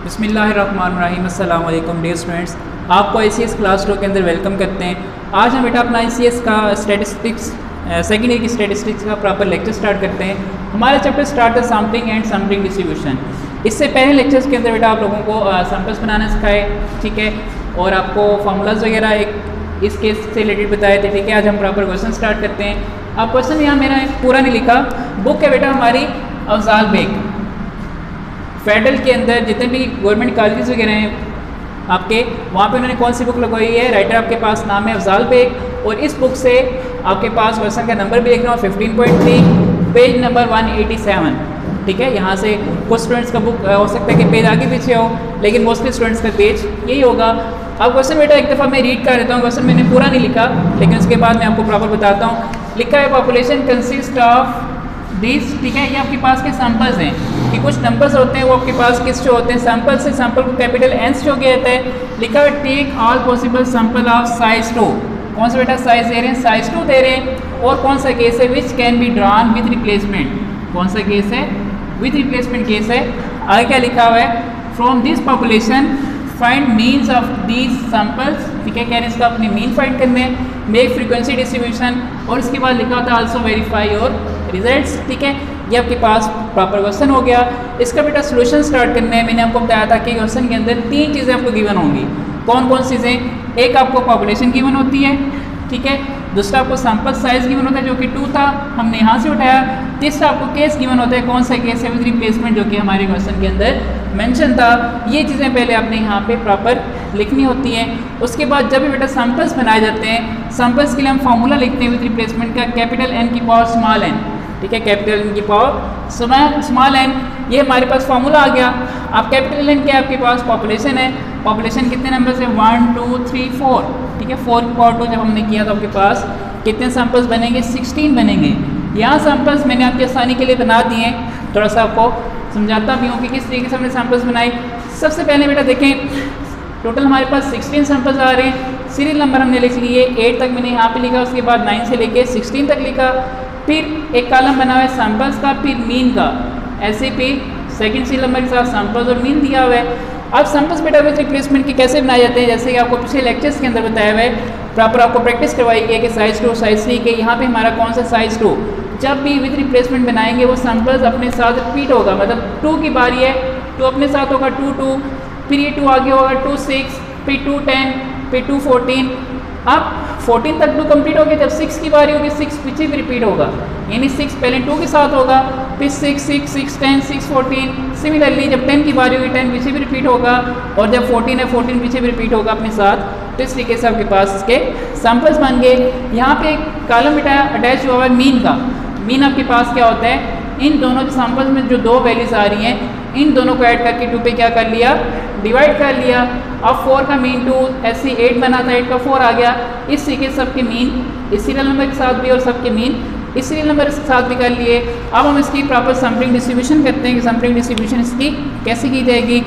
बिस्मिल्लाहिर्रहमानिर्रहीम। अस्सलाम वालेकुम डियर स्टूडेंट्स, आपको ICS क्लास 2 के अंदर वेलकम करते हैं। आज हम बेटा अपना ICS का स्टैटिस्टिक्स सेकेंड ईयर की स्टैटिस्टिक्स का प्रॉपर लेक्चर स्टार्ट करते हैं। हमारा चैप्टर स्टार्ट है सैम्पलिंग एंड सैम्पलिंग डिस्ट्रीब्यूशन। इससे पहले लेक्चर्स के अंदर बेटा आप लोगों को सैम्पल्स बनाना सिखाए, ठीक है, और आपको फार्मूलाज वगैरह एक इस केस से रिलेटेड बताए थे, ठीक है। आज हम प्रॉपर क्वेश्चन स्टार्ट करते हैं। अब क्वेश्चन यहाँ मेरा पूरा नहीं लिखा, बुक है बेटा हमारी अफजाल बेग। फेडरल के अंदर जितने भी गवर्नमेंट कॉलेजेस वगैरह हैं आपके, वहाँ पे उन्होंने कौन सी बुक लगवाई है, राइटर आपके पास नाम है अफजाल बेग, और इस बुक से आपके पास क्वेश्चन का नंबर भी लिखना हो 15.3, पेज नंबर 187, ठीक है। यहाँ से कुछ स्टूडेंट्स का बुक हो सकता है कि पेज आगे पीछे हो, लेकिन मोस्टली स्टूडेंट्स का पेज यही होगा। अब क्वेश्चन बेटा एक दफ़ा मैं रीड कर देता हूँ, क्वेश्चन मैंने पूरा नहीं लिखा, लेकिन उसके बाद मैं आपको प्रॉपर बताता हूँ। लिखा है पॉपुलेशन कंसिस्ट ऑफ दिस, ठीक है। ये आपके पास के सैम्पल्स हैं कि कुछ नंबर्स होते हैं वो आपके पास किस से होते हैं, सैम्पल से, सैम्पल को कैपिटल एन से हो गया जाता है। लिखा है take all possible sample of size 2। कौन सा बेटा साइज दे रहे हैं, साइज 2 दे रहे हैं। और कौन सा केस है, which can be drawn with replacement. कौन सा केस है, विथ रिप्लेसमेंट केस है। आगे क्या लिखा हुआ है, from this population find means of these samples, ठीक है। कैन इसका अपने मीन फाइंड करने, मेक फ्रीक्वेंसी डिस्ट्रीब्यूशन, और इसके बाद लिखा होता है आल्सो वेरीफाई योर रिजल्ट्स, ठीक है। ये आपके पास प्रॉपर क्वेश्चन हो गया। इसका बेटा सोल्यूशन स्टार्ट करना है। मैंने आपको बताया था कि क्वेश्चन के अंदर 3 चीज़ें आपको गिवन होंगी। कौन कौन सी चीज़ें, एक आपको पॉपुलेशन गिवन होती है, ठीक है। दूसरा आपको सैम्पल साइज गिवन होता है जो कि 2 था, हमने यहाँ से उठाया। तीसरा आपको केस गिवन होता है, कौन सा केस है, विद रिप्लेसमेंट, जो कि हमारे क्वेश्चन के अंदर मेंशन था। ये चीज़ें पहले आपने यहाँ पे प्रॉपर लिखनी होती हैं। उसके बाद जब भी बेटा सैम्पल्स बनाए जाते हैं, सैम्पल्स के लिए हम फार्मूला लिखते हैं विद रिप्लेसमेंट का, कैपिटल एन की पावर स्मॉल एन, ठीक है। कैपिटल एन की पावर स्मॉल एन, ये हमारे पास फार्मूला आ गया। अब कैपिटल एन क्या है, आपके पास पॉपुलेशन है। पॉपुलेशन कितने नंबर से, 1 2 3 4, ठीक है। 4 की पावर 2 जब हमने किया तो आपके पास कितने सैम्पल्स बनेंगे, 16 बनेंगे। यहाँ सैम्पल्स मैंने आपकी आसानी के लिए बना दिए, थोड़ा सा आपको समझाता भी हूँ कि किस तरीके से हमने सैम्पल्स बनाए। सबसे पहले बेटा देखें, टोटल हमारे पास 16 सैम्पल्स आ रहे हैं। सीरियल नंबर हमने लिख लिए, 8 तक मैंने यहाँ पे लिखा, उसके बाद 9 से लेके 16 तक लिखा। फिर एक कॉलम बना हुआ है सैम्पल्स का, फिर मीन का, ऐसे पे सेकंड सीरियल नंबर के साथ सैम्पल्स और मीन दिया हुआ है। अब सैम्पल्स बेटा विद रिप्लेसमेंट के कैसे बनाए जाते हैं, जैसे कि आपको पिछले लेक्चर्स के अंदर बताया हुआ है, प्रॉपर आपको प्रैक्टिस करवाई गई है कि साइज 2 साइज 3 के। यहाँ पे हमारा कौन सा साइज 2, जब भी विद रिप्लेसमेंट बनाएंगे वो सैम्पल्स अपने साथ रिपीट होगा, मतलब 2 की बारी है, 2 अपने साथ होगा 2 2, फिर ये 2 आगे होगा 2 6, फिर 2 10, फिर 2 14। अब 14 तक 2 कंप्लीट हो गया, जब 6 की बारी होगी 6 पीछे भी रिपीट होगा, यानी 6 पहले 2 के साथ होगा, फिर 6 6 6 10 6 14। सिमिलरली जब 10 की बारी होगी 10 पीछे भी रिपीट होगा, और जब 14 है 14 पीछे भी रिपीट होगा अपने साथ। तो इस तरीके से आपके पास इसके सैम्पल्स बन गए। यहाँ पे एक कॉलम बेटा अटैच हुआ है मीन का। मीन आपके पास क्या होता है, इन दोनों सैम्पल्स में जो 2 वैल्यूज आ रही हैं, इन दोनों को ऐड करके 2 पे क्या कर लिया, डिवाइड कर लिया। अब 4 का मीन 2, ऐसे 8 बना था, 8 का 4 आ गया। इस तरीके से सबके मीन इस सीरियल नंबर के साथ भी और सबके मीन इस सीरियल नंबर के साथ भी कर लिए। अब हम इसकी प्रॉपर सैम्पलिंग डिस्ट्रीब्यूशन करते हैं कि सैम्पलिंग डिस्ट्रीब्यूशन इसकी कैसे की जाएगी।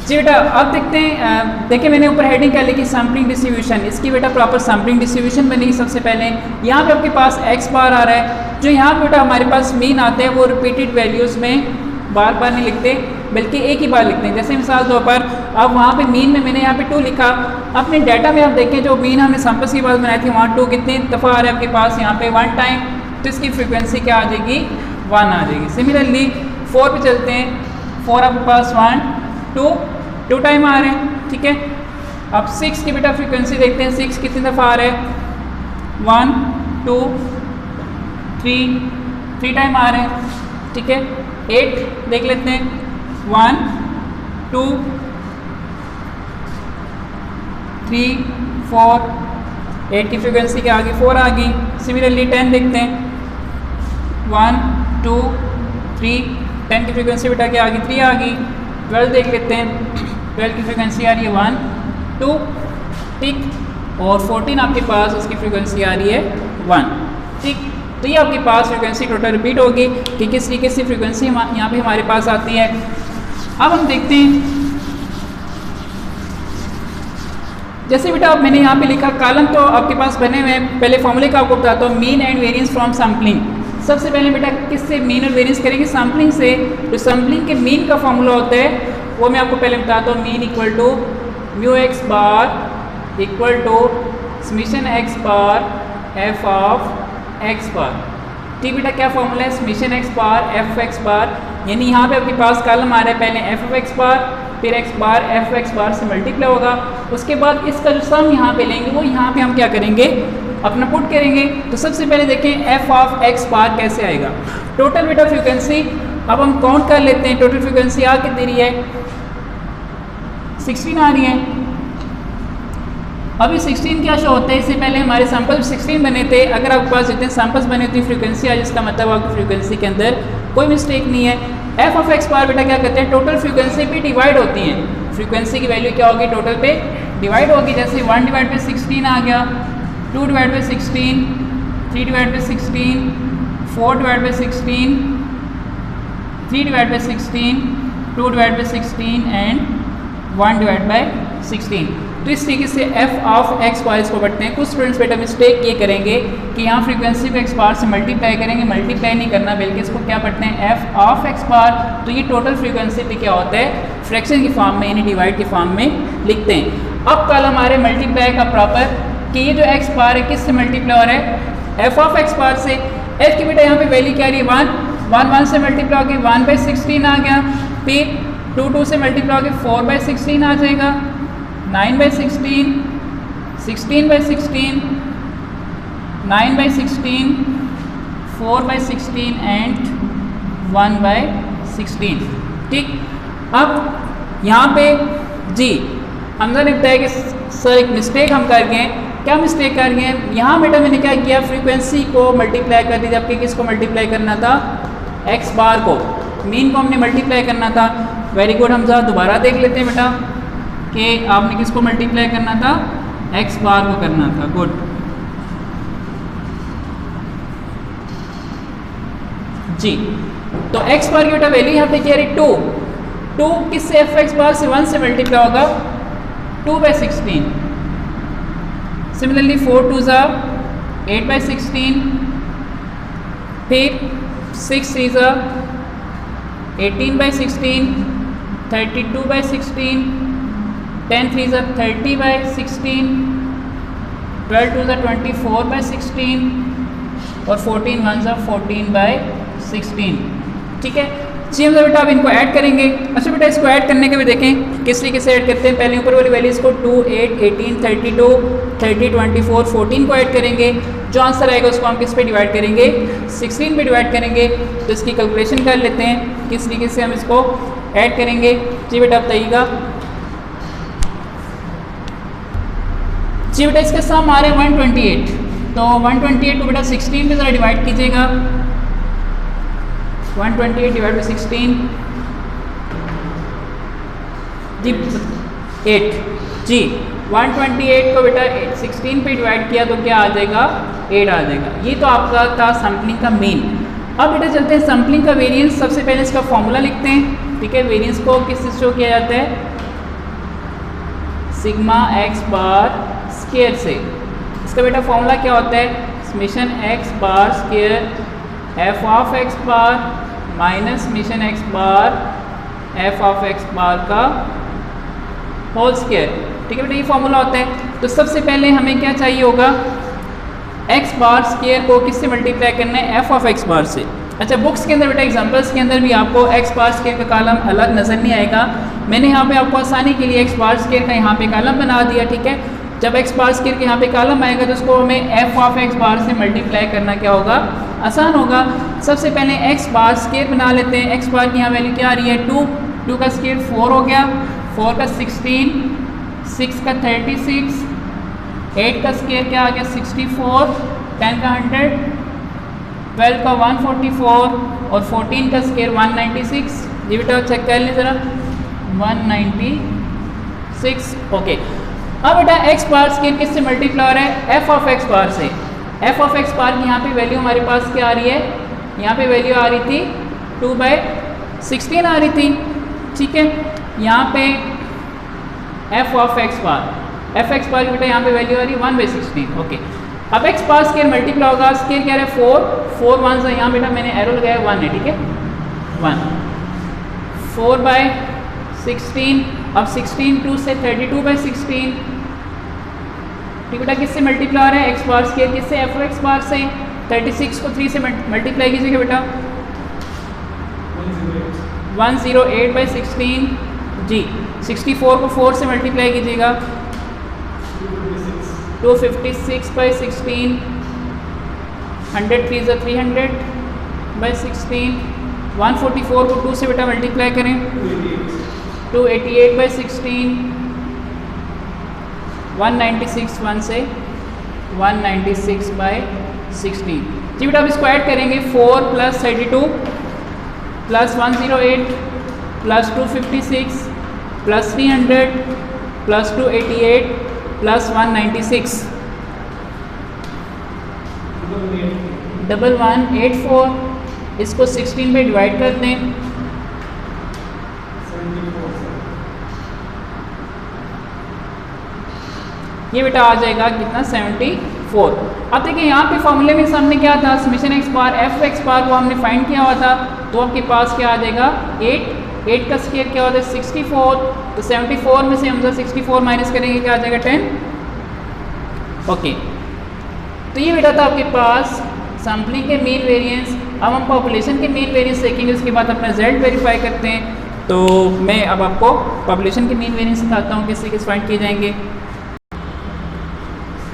जी बेटा अब देखते हैं, देखिए मैंने ऊपर हेडिंग कर ली कि सैम्पलिंग डिस्ट्रीब्यूशन, इसकी बेटा प्रॉपर सैम्पलिंग डिस्ट्रीब्यूशन बनेगी। सबसे पहले यहाँ पे आपके पास x बार आ रहा है, जो यहाँ पे बेटा हमारे पास मीन आते हैं वो रिपीटेड वैल्यूज़ में बार बार नहीं लिखते, बल्कि एक ही बार लिखते हैं। जैसे मिसाल तौर पर अब वहाँ पे मीन में मैंने यहाँ पे 2 लिखा, अपने डाटा में आप देखें जो मीन हमने सैम्पल्स की बात बनाई थी वहाँ 2 कितने दफ़ा आ रहा है आपके पास, यहाँ पे 1 टाइम, तो इसकी फ्रिक्वेंसी क्या आ जाएगी, 1 आ जाएगी। सिमिलरली 4 पे चलते हैं, 4 आपके पास 1 2 टाइम आ रहे हैं, ठीक है। अब 6 की बेटा फ्रीक्वेंसी देखते हैं, 6 कितनी दफ़ा आ रहा है, 1 2 3 टाइम आ रहे हैं, ठीक है। 8 देख लेते हैं, 1 2 3 4, 8 की फ्रीक्वेंसी के आगे 4 आ गई। सिमिलरली 10 देखते हैं, 1 2 3, 10 की फ्रीक्वेंसी बेटा के आगे 3 आ गई। 12 देख लेते हैं, 12 की फ्रीक्वेंसी आ रही है 1 2, ठीक, और 14 आपके पास उसकी फ्रीक्वेंसी आ रही है 1, ठीक। तो ये आपके पास फ्रीक्वेंसी टोटल रिपीट होगी कि किस तरीके से फ्रीक्वेंसी यहाँ पे हमारे पास आती है। अब हम देखते हैं, जैसे बेटा अब मैंने यहाँ पे लिखा कॉलम तो आपके पास बने हुए हैं। पहले फॉर्मूले का आपको बताता हूँ, mean and variance from sampling. सबसे पहले बेटा किससे मीन और वेरिएंस करेंगे? सैम्पलिंग से। तो सैम्पलिंग के मीन का फॉर्मूला होता है वो मैं आपको पहले बताता हूँ, mean equal to mu x bar equal to summation x bar f of x bar. ठीक बेटा, क्या फॉर्मूला है? Summation x bar f x bar, यानी यहाँ पे आपके पास कॉलम आ रहा है, पहले एफ ऑफ एक्स बार फिर एक्स बार एफ एक्स बार से मल्टीप्लाई होगा, उसके बाद इसका जो सम यहाँ पे लेंगे वो यहाँ पे हम क्या करेंगे? अपना पुट करेंगे। तो सबसे पहले देखें एफ ऑफ एक्स बार कैसे आएगा। टोटल बेटा फ्रीक्वेंसी अब हम काउंट कर लेते हैं। टोटल फ्रीक्वेंसी आ कितनी रही है? 16 आ रही है। अभी 16 क्या शो होता है? इससे पहले हमारे सैंपल 16 बने थे। अगर आपके पास जितने सैंपल्स बने उतनी फ्रीक्वेंसी आज, इसका मतलब आपकी फ्रीक्वेंसी के अंदर कोई मिस्टेक नहीं है। एफ ऑफ एक्स बार बेटा क्या कहते हैं? टोटल फ्रीक्वेंसी पे डिवाइड होती हैं। फ्रीक्वेंसी की वैल्यू क्या होगी? टोटल पे डिवाइड होगी। जैसे 1 डिवाइड बाई 16 आ गया, 2 divide by 16, 3 divide by 16, 4 divide by 16, 3 divide by 16, 2 divide by 16 and 1 divide by 16। तो इस तरीके से एफ ऑफ एक्स बार इसको पढ़ते हैं। कुछ स्टूडेंट्स बेटा मिस्टेक ये करेंगे कि यहाँ फ्रीक्वेंसी को एक्स बार से मल्टीप्लाई करेंगे, मल्टीप्लाई नहीं करना बल्कि इसको क्या पढ़ते हैं? एफ ऑफ एक्स बार। तो ये टोटल फ्रीक्वेंसी पे क्या होता है? फ्रैक्शन की फॉर्म में यानी डिवाइड की फॉर्म में लिखते हैं। अब कल हमारे मल्टीप्लाई का प्रॉपर कि ये जो एक्स बार है किससे मल्टीप्लाई हो रहा है? एफ ऑफ एक्स बार से। एफ की बेटा यहाँ पे वैल्यू क्या रही है? 1 से मल्टीप्लाई होगी 1 बाई 16 आ गया, फिर 2 से मल्टीप्लाई होगी 4 बाई 16 आ जाएगा, 9 by 16, 16 by 16, 9 by 16, 4 by 16 and 1 by 16। ठीक, अब यहाँ पे जी हमजा ने बताया कि सर एक मिस्टेक हम कर गए। क्या मिस्टेक कर गए? यहाँ बेटा मैंने क्या किया? फ्रीक्वेंसी को मल्टीप्लाई कर दी, जबकि किसको मल्टीप्लाई करना था? एक्स बार को, मीन को हमने मल्टीप्लाई करना था। वेरी गुड हमजा, दोबारा देख लेते हैं बेटा कि आपने किसको मल्टीप्लाई करना था? एक्स बार को करना था। गुड जी। तो एक्स बार की बेटा वैल्यू यहाँ पे क्या रही? 2 किससे? एफ एक्स बार से 1 से मल्टीप्लाई होगा 2 बाई 16। सिमिलरली 4 2 ज़ा 8 बाई 16, फिर 6 3 ज़ा 18 बाई 16, 32 बाई 16, 10 3 ज़ा 30 बाई 16, 12 2 ज़ा 24 बाई 16 और 14 1 ज़ा 14 बाई 16। ठीक है जी। हम बेटा अब इनको ऐड करेंगे। अच्छा बेटा इसको ऐड करने के भी देखें किस तरीके से ऐड करते हैं। पहले ऊपर वाली वैल्यूज़ को 2 8 18 32 30 24 14 को ऐड करेंगे। जो आंसर आएगा उसको हम किस पे डिवाइड करेंगे? 16 पे डिवाइड करेंगे। तो इसकी कैलकुलेशन कर लेते हैं किस तरीके से हम इसको ऐड करेंगे। जी बेटा बताइएगा। जी बेटा इसके सम आ रहे हैं 128। तो 128 को बेटा 16 पे ज़रा डिवाइड कीजिएगा। 128 डिवाइड बाई 16 जी 8 जी। 128 को बेटा 16 पे डिवाइड किया तो क्या आ जाएगा? 8 आ जाएगा। ये तो आपका था सैम्पलिंग का मीन। अब बेटा चलते हैं सैम्पलिंग का वेरिएंस। सबसे पहले इसका फॉर्मूला लिखते हैं। ठीक है, वेरिएंस को किससे शो किया जाता है? सिग्मा एक्स बार स्क्वायर से। इसका बेटा फॉर्मूला क्या होता है? Summation x bar square f of x bar minus summation x bar f of x bar का होल स्क्वायर। ठीक है बेटा, ये फॉर्मूला होता है। तो सबसे पहले हमें क्या चाहिए होगा? एक्स बार स्क्वायर को किससे मल्टीप्लाई करना है? एफ ऑफ एक्स बार से। अच्छा बुक्स के अंदर बेटा एग्जांपल्स के अंदर भी आपको एक्स बार स्क्वायर का कॉलम अलग नज़र नहीं आएगा। मैंने यहाँ पे आपको आसानी के लिए एक्स बार स्क्वायर का यहाँ पे कॉलम बना दिया। ठीक है, जब एक्स बार स्क्वायर के यहाँ पे कॉलम आएगा तो उसको हमें एफ ऑफ एक्स बार से मल्टीप्लाई करना क्या होगा? आसान होगा। सबसे पहले एक्स बार स्क्वायर बना लेते हैं। एक्स बार की यहाँ वैल्यू क्या आ रही है? 2 का स्क्वायर 4 हो गया, 4 का 16, 6 का 36, 8 का स्क्वायर क्या आ गया? 64, 10 का 100, 12 का 144 और 14 का स्क्वायर 196। जी बेटा चेक कर लें ज़रा, 196। ओके, अब बेटा एक्स बार स्क्वायर किससे मल्टीप्लाई हो रहा है? एफ ऑफ एक्स बार से। एफ ऑफ एक्स बार की यहाँ पे वैल्यू हमारे पास क्या आ रही है? यहाँ पे वैल्यू आ रही थी 2 बाई 16 आ रही थी। ठीक है, यहाँ पे f of x bar, f x bar की बेटा यहाँ पे वैल्यू आ रही है 1 बाई 16। ओके, अब एक्स पास स्केयर मल्टीप्लाई होगा, स्केयर क्या है 4 1 से यहाँ बेटा मैंने एरो लगाया 1 है, ठीक है 1 4/16। अब 16 2 से 32/16, ठीक बेटा किससे मल्टीप्लाई है एक्स बार स्केयर किससे एफ एक्स बार से, 36 को 3 से मल्टीप्लाई कीजिएगा बेटा 108/16 जी। 64 को 4 से मल्टीप्लाई कीजिएगा 256/16, 100 3 से 300/16, 144 को 2 से बेटा मल्टीप्लाई करें 288/16, 196 1 से 196/16 जी बेटा। अब इसको ऐड करेंगे 4 + 32 + 108 + 256 + 300 + 288 + 196 1184। इसको 16 में डिवाइड कर दें, ये बेटा आ जाएगा कितना 74। अब देखिए यहाँ पे फॉर्मूले में सामने क्या था, summation x bar f x बार को हमने फाइंड किया हुआ था, तो आपके पास क्या आ जाएगा 8 का स्केयर क्या होता है 64, तो 74 में से हम 64 माइनस करेंगे क्या आ जाएगा 10। ओके तो ये बेटा था आपके पास सैम्पलिंग के मीन वेरिएंस। अब हम पॉपुलेशन के मीन वेरिएंस देखेंगे, उसके बाद अपना रिजल्ट वेरीफाई करते हैं। तो मैं अब आपको पॉपुलेशन के मीन वेरिएंस सिखाता हूँ किससे किस फाइंड किए जाएंगे।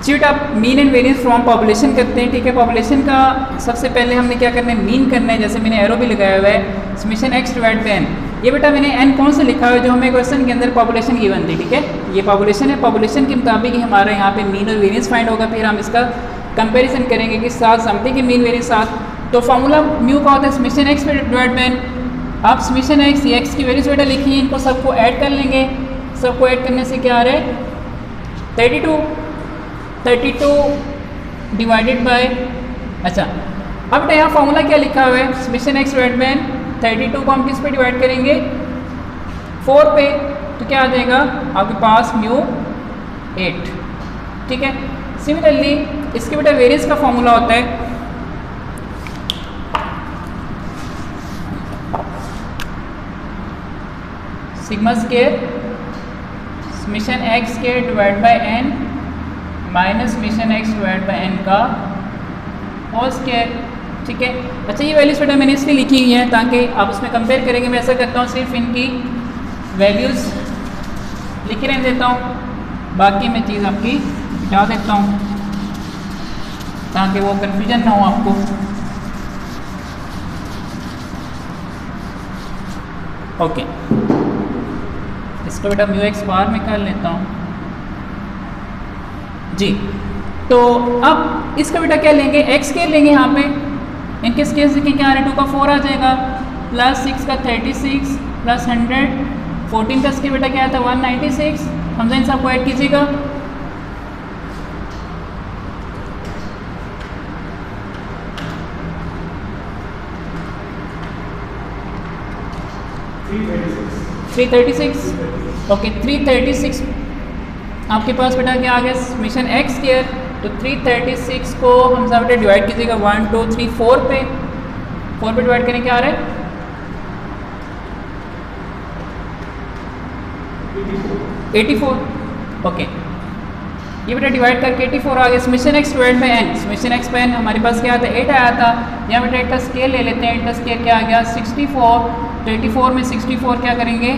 चीट आप mean and variance from population करते हैं, ठीक है। पॉपुलेशन का सबसे पहले हमने क्या करना है, मीन करना है, जैसे मैंने एरो भी लगाया हुआ है summation X divide by N. ये बेटा मैंने एन कौन सा लिखा हुआ है, जो हमें क्वेश्चन के अंदर पॉपुलेशन गिवन थी, ठीक है। ये पॉपुलेशन है, पॉपुलेशन के मुताबिक ही हमारा यहाँ पे मीन और वेरिएंस फाइंड होगा, फिर हम इसका कंपैरिजन करेंगे कि साथ समथिंग के मीन वेरिएंस साथ। तो फार्मूला म्यू का होता है summation X divide by N. आप समेशन एक्स ये एक्स की वैल्यूज बेटा लिखिए, इनको सबको ऐड कर लेंगे, सबको ऐड करने से क्या आ रहा है 32 डिवाइडेड बाय, अच्छा अब बेटा यहाँ फार्मूला क्या लिखा हुआ है summation X divide by N. 32 को हम किस पे डिवाइड करेंगे 4 पे, तो क्या आ जाएगा आपके पास म्यू 8, ठीक है। सिमिलरली इसके बेटा वेरिएंस का फार्मूला होता है sigma square summation X square divide by N minus summation X divide by N का होल स्केयर, ठीक है। अच्छा ये वैल्यूज बेटा मैंने इसलिए लिखी हुई हैं ताकि आप उसमें कंपेयर करेंगे। मैं ऐसा करता हूँ सिर्फ इनकी वैल्यूज़ लिख रहने देता हूँ, बाकी मैं चीज़ आपकी मिटा देता हूँ ताकि वो कन्फ्यूजन ना हो आपको। ओके इसको बेटा म्यू एक्स बार में कर लेता हूँ जी। तो अब इसका बेटा क्या लेंगे एक्स स्केयर लेंगे, यहाँ पे इनके स्केयर देखें क्या आ रहा है 2 का 4 आ जाएगा प्लस 6 का 36 प्लस 100, 14 का स्केयर बेटा क्या आता है 196। हमजा इन सबको ऐड कीजिएगा, ओके 336 आपके पास बेटा क्या आ गया समेशन एक्स स्केयर। तो 336 को हम सब बेटा डिवाइड कीजिएगा 1 2 3 4 पे, 4 पे डिवाइड करें क्या आ रहा है 84। ओके ये बेटा डिवाइड करके 84 आ गया। Summation X divide by N, summation X by N हमारे पास क्या आता है 8 आया था, यहाँ बेटा 8 का स्केयर ले लेते हैं। 8 का स्केयर क्या आ गया 64, तो 84 में 64 क्या करेंगे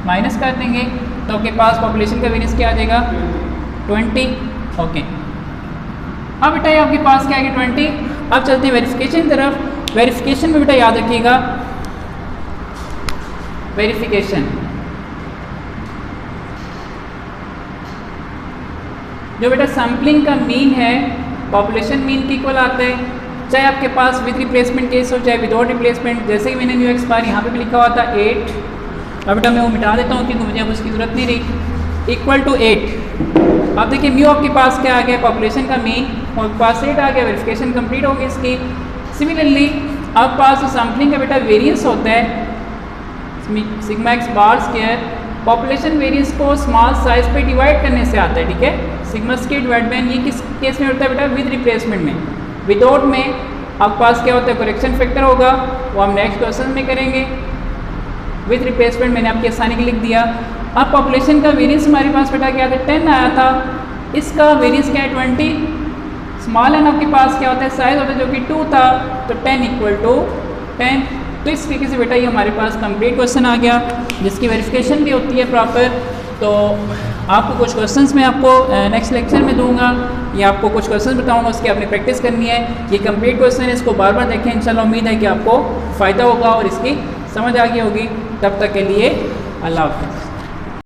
माइनस कर देंगे, तो आपके पास पॉपुलेशन का वेरिएंस क्या आ जाएगा 20। ओके अब बेटा ये आपके पास क्या आ गया 20। अब चलते हैं वेरिफिकेशन की तरफ। वेरिफिकेशन में बेटा याद रखिएगा वेरिफिकेशन जो बेटा सैम्पलिंग का मीन है पॉपुलेशन मीन के इक्वल आता है, चाहे आपके पास विद रिप्लेसमेंट केस हो चाहे विदाउट रिप्लेसमेंट। जैसे कि मैंने म्यू एक्स बार यहाँ पे भी लिखा हुआ था 8, अब बेटा मैं वो मिटा देता हूँ क्योंकि मुझे अब उसकी ज़रूरत नहीं रही, इक्वल टू 8। अब देखिए म्यू आपके पास क्या आ गया पॉपुलेशन का मीन, और पास 8 आ गया, वेरिफिकेशन कंप्लीट हो गई इसकी। सिमिलरली आपके पास सैम्पलिंग का बेटा वेरिएंस होता है sigma x bar square, population variance को स्मॉल साइज पे डिवाइड करने से आता है, ठीक है। Sigma square divide by n, ये किस केस में होता है बेटा? विद रिप्लेसमेंट में। विदाउट में आपके पास क्या होता है? करेक्शन फैक्टर होगा, वो हम नेक्स्ट क्वेश्चन में करेंगे। विद रिप्लेसमेंट मैंने आपकी आसानी के लिख दिया। अब पॉपुलेशन का वेरियंस हमारे पास बेटा क्या था? 10 आया था, इसका वेरियंस क्या है? 20। स्मॉल एन आपके पास क्या होता है? साइज होता है जो कि 2 था, तो 10 इक्वल टू 10। तो इस तरीके से बेटा ये हमारे पास कंप्लीट क्वेश्चन आ गया, जिसकी वेरिफिकेशन भी होती है प्रॉपर। तो आपको कुछ क्वेश्चंस मैं आपको नेक्स्ट लेक्चर में दूंगा, या आपको कुछ क्वेश्चंस बताऊंगा, उसकी आपने प्रैक्टिस करनी है। ये कंप्लीट क्वेश्चन है, इसको बार बार देखें, इंशाल्लाह उम्मीद है कि आपको फ़ायदा होगा और इसकी समझ आ गई होगी। तब तक के लिए अल्लाह हाफ़िज़।